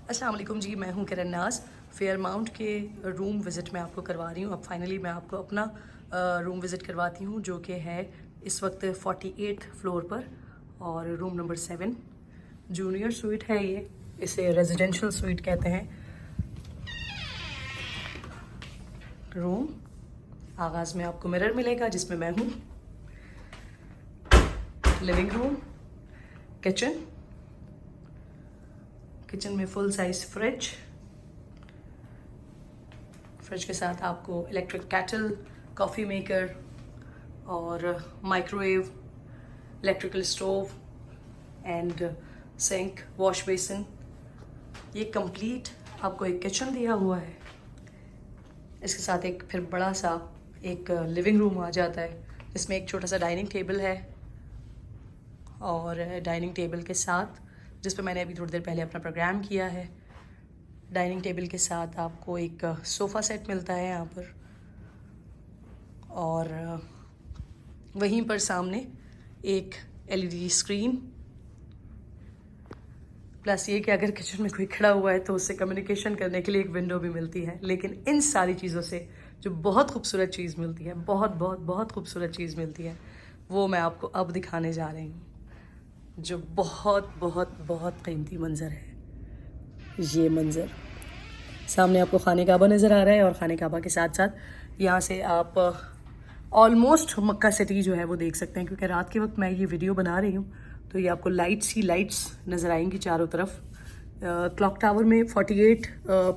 अस्सलाम वालेकुम जी, मैं हूं किरण नाज। फेयर माउंट के रूम विज़िट मैं आपको करवा रही हूँ। अब फाइनली मैं आपको अपना रूम विज़िट करवाती हूँ, जो कि है इस वक्त 48 फ्लोर पर और रूम नंबर 7 जूनियर स्वीट है। ये इसे रेजिडेंशियल स्वीट कहते हैं। रूम आगाज़ में आपको मिरर मिलेगा जिसमें मैं हूँ। लिविंग रूम, किचन में फुल साइज फ्रिज के साथ आपको इलेक्ट्रिक केटल, कॉफ़ी मेकर और microwave, electrical stove and sink, wash basin. ये कंप्लीट आपको एक किचन दिया हुआ है। इसके साथ एक फिर बड़ा सा एक लिविंग रूम आ जाता है, जिसमें एक छोटा सा डाइनिंग टेबल है और डाइनिंग टेबल के साथ, जिस पर मैंने अभी थोड़ी देर पहले अपना प्रोग्राम किया है, डाइनिंग टेबल के साथ आपको एक सोफ़ा सेट मिलता है यहाँ पर। और वहीं पर सामने एक एलईडी स्क्रीन, प्लस ये कि अगर किचन में कोई खड़ा हुआ है तो उससे कम्युनिकेशन करने के लिए एक विंडो भी मिलती है। लेकिन इन सारी चीज़ों से जो बहुत खूबसूरत चीज़ मिलती है, बहुत खूबसूरत चीज़ मिलती है, वो मैं आपको अब दिखाने जा रही हूँ, जो बहुत कीमती मंज़र है। ये मंज़र सामने आपको खाने काबा नज़र आ रहा है और खाने काबा के साथ साथ यहाँ से आप ऑलमोस्ट मक्का सिटी जो है वो देख सकते हैं, क्योंकि रात के वक्त मैं ये वीडियो बना रही हूँ तो ये आपको लाइट्स नज़र आएंगी चारों तरफ। क्लॉक टावर में 48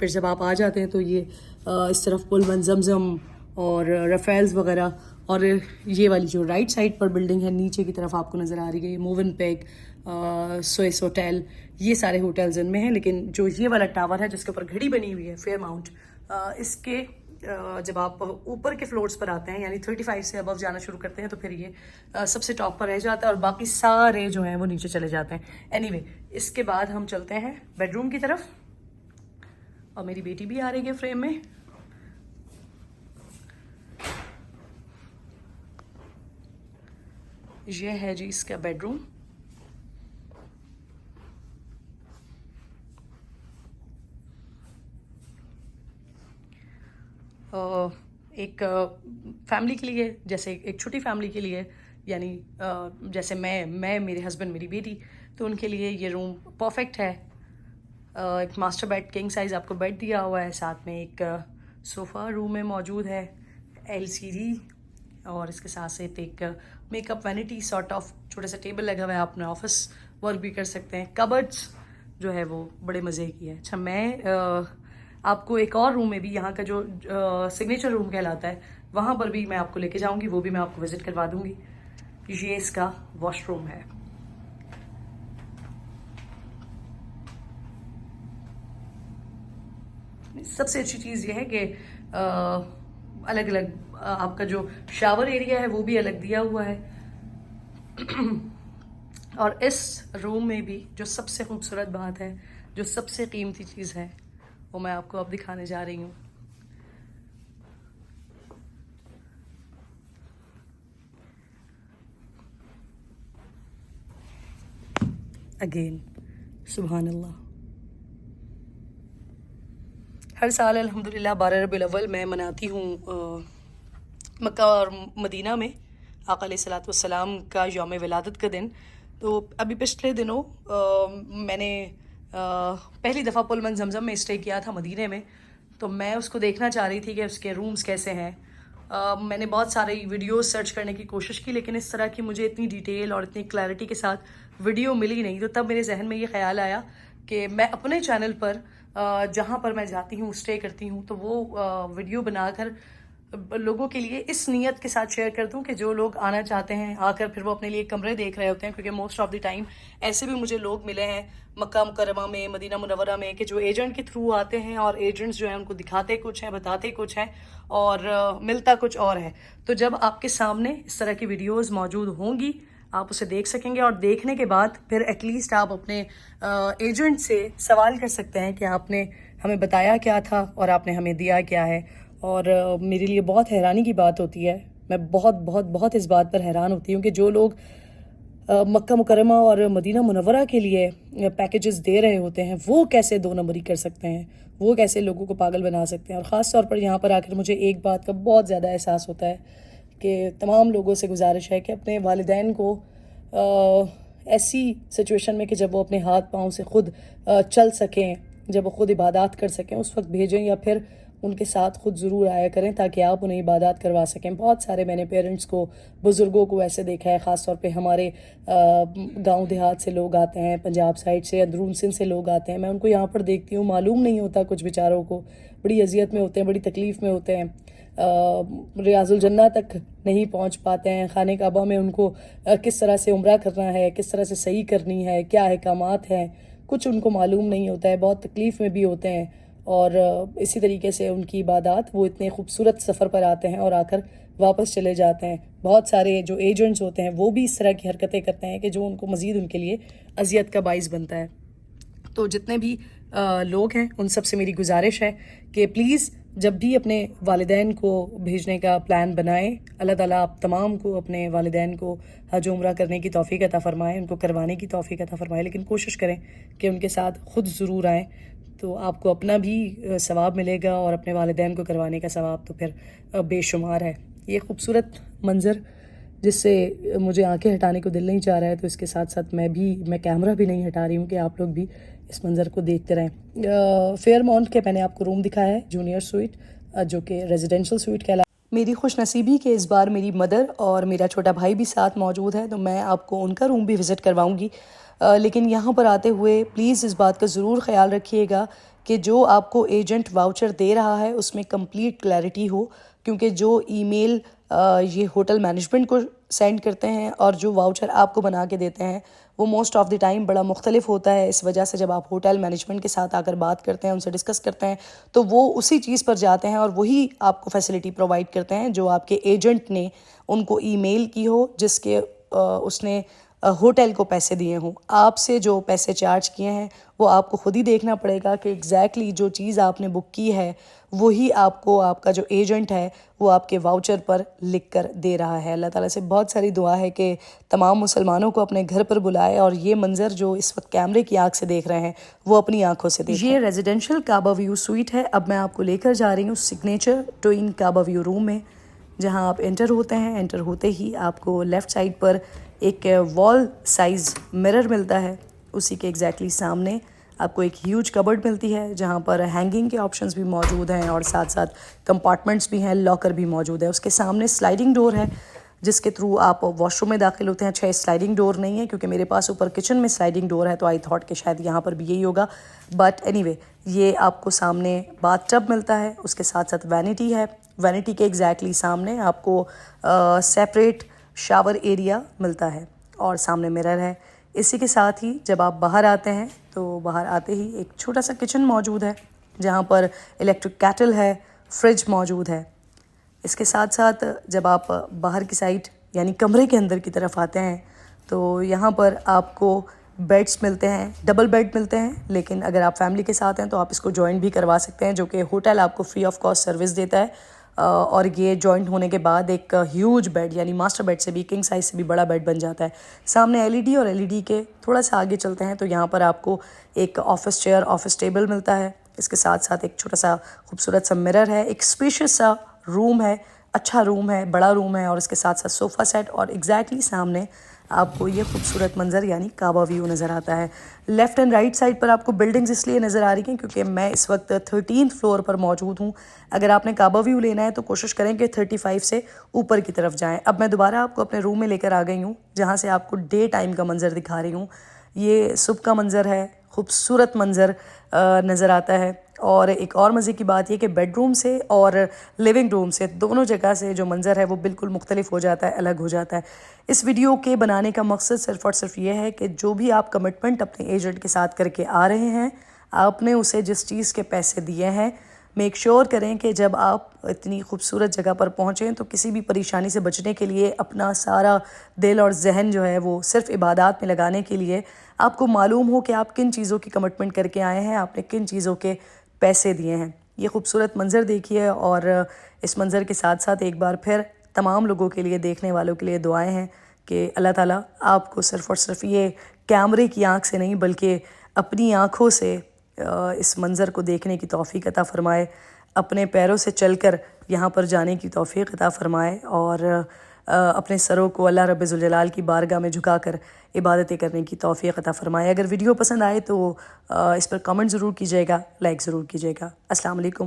फिर जब आप आ जाते हैं तो ये इस तरफ पुल वन जमजम और रफेल्स वगैरह, और ये वाली जो राइट साइड पर बिल्डिंग है नीचे की तरफ आपको नज़र आ रही है मूवन पेग, स्विस होटल, ये सारे होटल्स इनमें हैं। लेकिन जो ये वाला टावर है जिसके ऊपर घड़ी बनी हुई है फेयर माउंट, इसके जब आप ऊपर के फ्लोर्स पर आते हैं, यानी 35 से अबव जाना शुरू करते हैं, तो फिर ये सबसे टॉप पर रह जाता है और बाकी सारे जो हैं वो नीचे चले जाते हैं। एनीवे, इसके बाद हम चलते हैं बेडरूम की तरफ और मेरी बेटी भी आ रही है फ्रेम में। ये है जी इसका बेडरूम। एक फैमिली के लिए, जैसे एक छोटी फैमिली के लिए, यानी जैसे मैं मेरे हस्बैंड, मेरी बेटी, तो उनके लिए ये रूम परफेक्ट है। एक मास्टर बेड, किंग साइज़ आपको बेड दिया हुआ है, साथ में एक सोफ़ा रूम में मौजूद है, एलसीडी, और इसके साथ साथ एक मेकअप वैनिटी सॉर्ट ऑफ छोटा सा टेबल लगा हुआ है। आप अपना ऑफिस वर्क भी कर सकते हैं। कबर्ड्स जो है वो बड़े मज़े की है। अच्छा, मैं आपको एक और रूम में भी, यहाँ का जो सिग्नेचर रूम कहलाता है, वहाँ पर भी मैं आपको लेके जाऊँगी, वो भी मैं आपको विज़िट करवा दूँगी। ये इसका वॉशरूम है। सबसे अच्छी चीज़ ये है कि अलग अलग आपका जो शावर एरिया है वो भी अलग दिया हुआ है। और इस रूम में भी जो सबसे खूबसूरत बात है, जो सबसे कीमती चीज़ है, वो मैं आपको अब दिखाने जा रही हूँ। अगेन सुभान अल्लाह। हर साल अल्हम्दुलिल्लाह 12 रबीउल अव्वल मैं मनाती हूँ मक्का और मदीना में आका अलैहिस्सलातु वस्सलाम का यौम विलादत का दिन। तो अभी पिछले दिनों मैंने पहली दफ़ा पुल मन जमजम में स्टे किया था मदीने में, तो मैं उसको देखना चाह रही थी कि उसके रूम्स कैसे हैं। मैंने बहुत सारी वीडियोस सर्च करने की कोशिश की, लेकिन इस तरह की मुझे इतनी डिटेल और इतनी क्लैरिटी के साथ वीडियो मिली नहीं। तो तब मेरे जहन में ये ख्याल आया कि मैं अपने चैनल पर जहाँ पर मैं जाती हूँ, स्टे करती हूँ, तो वो वीडियो बनाकर लोगों के लिए इस नीयत के साथ शेयर कर दूं कि जो लोग आना चाहते हैं, आकर फिर वो अपने लिए कमरे देख रहे होते हैं, क्योंकि मोस्ट ऑफ द टाइम ऐसे भी मुझे लोग मिले हैं मक्का मुकर्रमा में, मदीना मुनव्वरा में, कि जो एजेंट के थ्रू आते हैं और एजेंट्स जो हैं उनको दिखाते कुछ हैं, बताते कुछ हैं और मिलता कुछ और है। तो जब आपके सामने इस तरह की वीडियोज़ मौजूद होंगी, आप उसे देख सकेंगे और देखने के बाद फिर एटलीस्ट आप अपने एजेंट से सवाल कर सकते हैं कि आपने हमें बताया क्या था और आपने हमें दिया क्या है। और मेरे लिए बहुत हैरानी की बात होती है, मैं बहुत इस बात पर हैरान होती हूँ कि जो लोग मक्का मुकरमा और मदीना मुनव्वरा के लिए पैकेजेस दे रहे होते हैं, वो कैसे 2 नंबरी कर सकते हैं, वो कैसे लोगों को पागल बना सकते हैं। और ख़ास तौर पर यहाँ पर आकर मुझे एक बात का बहुत ज़्यादा एहसास होता है कि तमाम लोगों से गुजारिश है कि अपने वालिदैन को ऐसी सिचुएशन में कि जब वो अपने हाथ पाँव से ख़ुद चल सकें, जब वो ख़ुद इबादत कर सकें, उस वक्त भेजें, या फिर उनके साथ ख़ुद ज़रूर आया करें ताकि आप उन्हें इबादत करवा सकें। बहुत सारे मैंने पेरेंट्स को, बुज़ुर्गों को ऐसे देखा है, ख़ास तौर पे हमारे गांव देहात से लोग आते हैं, पंजाब साइड से, अंदरून सिंध से लोग आते हैं। मैं उनको यहाँ पर देखती हूँ, मालूम नहीं होता कुछ बेचारों को, बड़ी अजियत में होते हैं, बड़ी तकलीफ़ में होते हैं, रियाजुल जन्ना तक नहीं पहुँच पाते हैं। खाने काबा में उनको किस तरह से उम्रा करना है, किस तरह से सही करनी है, क्या अहकामात हैं, कुछ उनको मालूम नहीं होता है, बहुत तकलीफ़ में भी होते हैं। और इसी तरीके से उनकी इबादत, वो इतने खूबसूरत सफ़र पर आते हैं और आकर वापस चले जाते हैं। बहुत सारे जो एजेंट्स होते हैं वो भी इस तरह की हरकतें करते हैं कि जो उनको मज़ीद उनके लिए अजियत का बाइस बनता है। तो जितने भी लोग हैं उन सब से मेरी गुजारिश है कि प्लीज़ जब भी अपने वालिदैन को भेजने का प्लान बनाएं, अल्लाह ताला आप तमाम को अपने वालिदैन को हज उम्रा करने की तौफ़ीक अता फ़रमाएँ, उनको करवाने की तौफ़ीक अता फ़रमाएँ। लेकिन कोशिश करें कि उनके साथ ख़ुद ज़रूर आएँ, तो आपको अपना भी सवाब मिलेगा और अपने वालिदैन को करवाने का सवाब तो फिर बेशुमार है। ये खूबसूरत मंज़र जिससे मुझे आंखें हटाने को दिल नहीं चाह रहा है, तो इसके साथ साथ मैं कैमरा भी नहीं हटा रही हूँ कि आप लोग भी इस मंज़र को देखते रहें। फेयरमाउंट के मैंने आपको रूम दिखाया है, जूनियर स्वीट, जो कि रेजिडेंशियल स्वीट कहलाता है। मेरी खुशनसीबी कि इस बार मेरी मदर और मेरा छोटा भाई भी साथ मौजूद है, तो मैं आपको उनका रूम भी विज़िट करवाऊँगी। लेकिन यहाँ पर आते हुए प्लीज़ इस बात का ज़रूर ख्याल रखिएगा कि जो आपको एजेंट वाउचर दे रहा है उसमें कंप्लीट क्लैरिटी हो, क्योंकि जो ईमेल ये होटल मैनेजमेंट को सेंड करते हैं और जो वाउचर आपको बना के देते हैं वो मोस्ट ऑफ़ द टाइम बड़ा मुख्तलिफ होता है। इस वजह से जब आप होटल मैनेजमेंट के साथ आकर बात करते हैं, उनसे डिस्कस करते हैं, तो वो उसी चीज़ पर जाते हैं और वही आपको फैसिलिटी प्रोवाइड करते हैं जो आपके एजेंट ने उनको ईमेल की हो, जिसके उसने होटल को पैसे दिए हों। आपसे जो पैसे चार्ज किए हैं वो आपको ख़ुद ही देखना पड़ेगा कि एग्जैक्टली जो चीज़ आपने बुक की है वही आपको आपका जो एजेंट है वो आपके वाउचर पर लिख कर दे रहा है। अल्लाह ताला से बहुत सारी दुआ है कि तमाम मुसलमानों को अपने घर पर बुलाए और ये मंज़र जो इस वक्त कैमरे की आंख से देख रहे हैं वो अपनी आंखों से देखें। ये रेजिडेंशियल काबा व्यू स्वीट है। अब मैं आपको लेकर जा रही हूँ सिग्नेचर ट्विन काबा व्यू रूम में, जहाँ आप एंटर होते हैं। एंटर होते ही आपको लेफ़्ट साइड पर एक वॉल साइज़ मिरर मिलता है, उसी के एग्जैक्टली सामने आपको एक ह्यूज कबर्ड मिलती है जहाँ पर हैंगिंग के ऑप्शंस भी मौजूद हैं और साथ साथ कंपार्टमेंट्स भी हैं, लॉकर भी मौजूद है। उसके सामने स्लाइडिंग डोर है जिसके थ्रू आप वॉशरूम में दाखिल होते हैं। अच्छा, स्लाइडिंग डोर नहीं है क्योंकि मेरे पास ऊपर किचन में स्लाइडिंग डोर है, तो आई थॉट कि शायद यहाँ पर भी यही होगा, बट एनीवे ये आपको सामने बाथ टब मिलता है, उसके साथ साथ वैनिटी है। वैनिटी के एग्जैक्टली सामने आपको सेपरेट शावर एरिया मिलता है और सामने मिरर है। इसी के साथ ही जब आप बाहर आते हैं तो बाहर आते ही एक छोटा सा किचन मौजूद है जहाँ पर इलेक्ट्रिक केटल है, फ्रिज मौजूद है। इसके साथ साथ जब आप बाहर की साइड यानी कमरे के अंदर की तरफ आते हैं तो यहाँ पर आपको बेड्स मिलते हैं, डबल बेड मिलते हैं, लेकिन अगर आप फैमिली के साथ हैं तो आप इसको जॉइंट भी करवा सकते हैं, जो कि होटल आपको फ्री ऑफ कॉस्ट सर्विस देता है। और ये जॉइंट होने के बाद एक ह्यूज बेड यानी मास्टर बेड से भी, किंग साइज से भी बड़ा बेड बन जाता है। सामने एलईडी और एलईडी के थोड़ा सा आगे चलते हैं तो यहाँ पर आपको एक ऑफिस चेयर, ऑफिस टेबल मिलता है। इसके साथ साथ एक छोटा सा खूबसूरत सा मिरर है, एक स्पेशियस सा रूम है, अच्छा रूम है, बड़ा रूम है और इसके साथ साथ सोफ़ा सेट और एग्जैक्टली सामने आपको ये खूबसूरत मंजर यानी काबा व्यू नज़र आता है। लेफ़्ट एंड राइट साइड पर आपको बिल्डिंग्स इसलिए नज़र आ रही हैं क्योंकि मैं इस वक्त 13th फ्लोर पर मौजूद हूँ। अगर आपने काबा व्यू लेना है तो कोशिश करें कि 35 से ऊपर की तरफ जाएं। अब मैं दोबारा आपको अपने रूम में लेकर आ गई हूँ जहाँ से आपको डे टाइम का मंजर दिखा रही हूँ। ये सुबह का मंजर है, खूबसूरत मंजर नज़र आता है। और एक और मज़े की बात यह कि बेडरूम से और लिविंग रूम से दोनों जगह से जो मंज़र है वो बिल्कुल मुख्तलिफ हो जाता है, अलग हो जाता है। इस वीडियो के बनाने का मकसद सिर्फ़ और सिर्फ ये है कि जो भी आप कमिटमेंट अपने एजेंट के साथ करके आ रहे हैं, आपने उसे जिस चीज़ के पैसे दिए हैं, मेक श्योर करें कि जब आप इतनी खूबसूरत जगह पर पहुँचें तो किसी भी परेशानी से बचने के लिए अपना सारा दिल और जहन जो है वो सिर्फ इबादत में लगाने के लिए आपको मालूम हो कि आप किन चीज़ों की कमिटमेंट करके आए हैं, आपने किन चीज़ों के पैसे दिए हैं। ये खूबसूरत मंज़र देखिए और इस मंज़र के साथ साथ एक बार फिर तमाम लोगों के लिए, देखने वालों के लिए दुआएं हैं कि अल्लाह ताला आपको सिर्फ़ और सिर्फ ये कैमरे की आँख से नहीं बल्कि अपनी आँखों से इस मंज़र को देखने की तौफ़ीक अता फ़रमाए, अपने पैरों से चलकर यहाँ पर जाने की तौफ़ीक अता फ़रमाए और अपने सरों को अल्लाह रब्बुल ज़ुल जलाल की बारगाह में झुकाकर इबादतें करने की तौफ़ीक अता फ़रमाए। अगर वीडियो पसंद आए तो इस पर कमेंट ज़रूर कीजिएगा, लाइक ज़रूर कीजिएगा। अस्सलाम वालेकुम।